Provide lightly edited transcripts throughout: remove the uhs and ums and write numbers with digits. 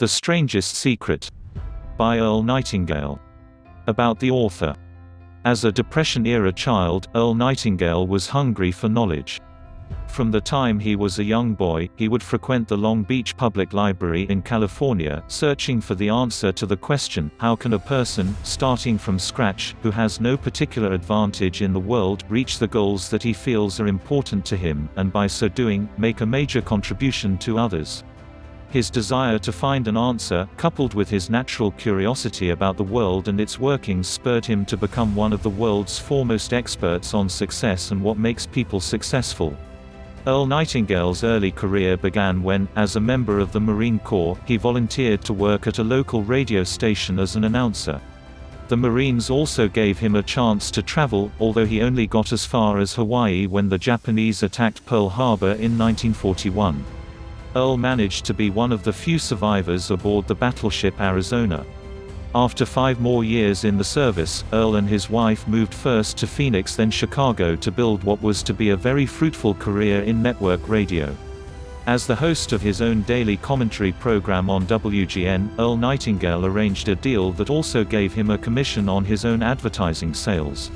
The Strangest Secret, by Earl Nightingale. About the author. As a Depression-era child, Earl Nightingale was hungry for knowledge. From the time he was a young boy, he would frequent the Long Beach Public Library in California, searching for the answer to the question, how can a person, starting from scratch, who has no particular advantage in the world, reach the goals that he feels are important to him, and by so doing, make a major contribution to others? His desire to find an answer, coupled with his natural curiosity about the world and its workings, spurred him to become one of the world's foremost experts on success and what makes people successful. Earl Nightingale's early career began when, as a member of the Marine Corps, he volunteered to work at a local radio station as an announcer. The Marines also gave him a chance to travel, although he only got as far as Hawaii when the Japanese attacked Pearl Harbor in 1941. Earl managed to be one of the few survivors aboard the battleship Arizona. After 5 more years in the service, Earl and his wife moved first to Phoenix then Chicago to build what was to be a very fruitful career in network radio. As the host of his own daily commentary program on WGN, Earl Nightingale arranged a deal that also gave him a commission on his own advertising sales.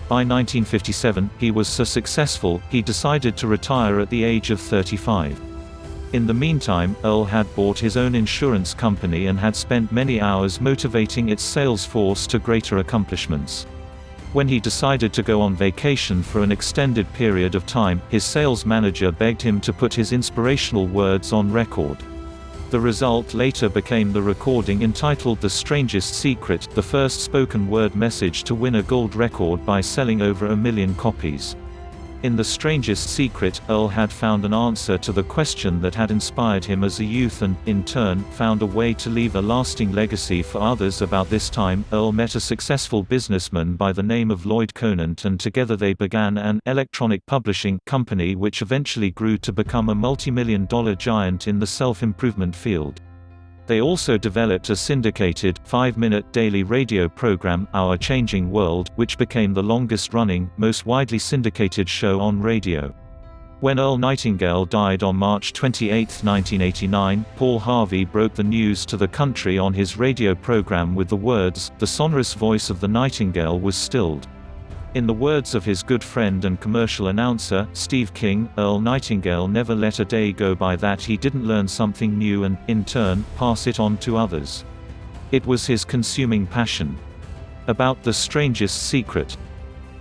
By 1957, he was so successful, he decided to retire at the age of 35. In the meantime, Earl had bought his own insurance company and had spent many hours motivating its sales force to greater accomplishments. When he decided to go on vacation for an extended period of time, his sales manager begged him to put his inspirational words on record. The result later became the recording entitled The Strangest Secret, the first spoken word message to win a gold record by selling over 1 million copies. In The Strangest Secret, Earl had found an answer to the question that had inspired him as a youth and, in turn, found a way to leave a lasting legacy for others. About this time, Earl met a successful businessman by the name of Lloyd Conant, and together they began an electronic publishing company which eventually grew to become a multi-million-dollar giant in the self-improvement field. They also developed a syndicated, 5-minute daily radio program, Our Changing World, which became the longest-running, most widely syndicated show on radio. When Earl Nightingale died on March 28, 1989, Paul Harvey broke the news to the country on his radio program with the words, "The sonorous voice of the Nightingale was stilled." In the words of his good friend and commercial announcer, Steve King, Earl Nightingale never let a day go by that he didn't learn something new and, in turn, pass it on to others. It was his consuming passion. About The Strangest Secret.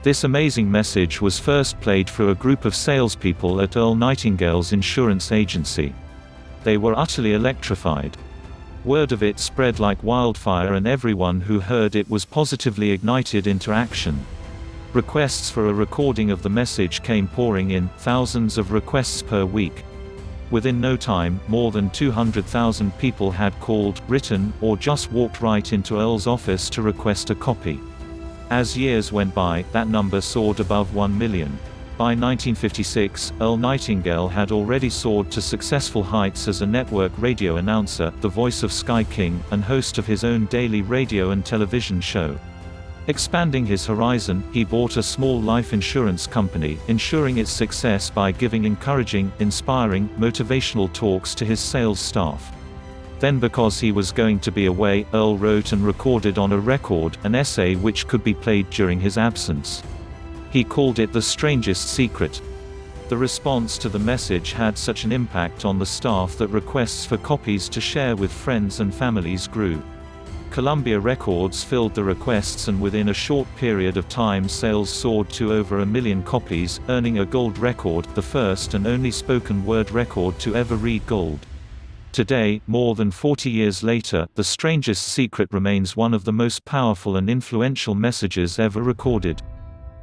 This amazing message was first played through a group of salespeople at Earl Nightingale's insurance agency. They were utterly electrified. Word of it spread like wildfire, and everyone who heard it was positively ignited into action. Requests for a recording of the message came pouring in, thousands of requests per week. Within no time, more than 200,000 people had called, written, or just walked right into Earl's office to request a copy. As years went by, that number soared above 1 million. By 1956, Earl Nightingale had already soared to successful heights as a network radio announcer, the voice of Sky King, and host of his own daily radio and television show. Expanding his horizon, he bought a small life insurance company, ensuring its success by giving encouraging, inspiring, motivational talks to his sales staff. Then, because he was going to be away, Earl wrote and recorded on a record, an essay which could be played during his absence. He called it The Strangest Secret. The response to the message had such an impact on the staff that requests for copies to share with friends and families grew. Columbia Records filled the requests, and within a short period of time sales soared to over 1 million copies, earning a gold record, the first and only spoken word record to ever read gold. Today, more than 40 years later, The Strangest Secret remains one of the most powerful and influential messages ever recorded.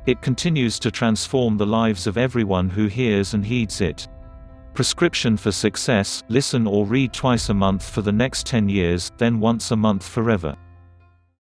It continues to transform the lives of everyone who hears and heeds it. Prescription for success: listen or read twice a month for the next 10 years, then once a month forever.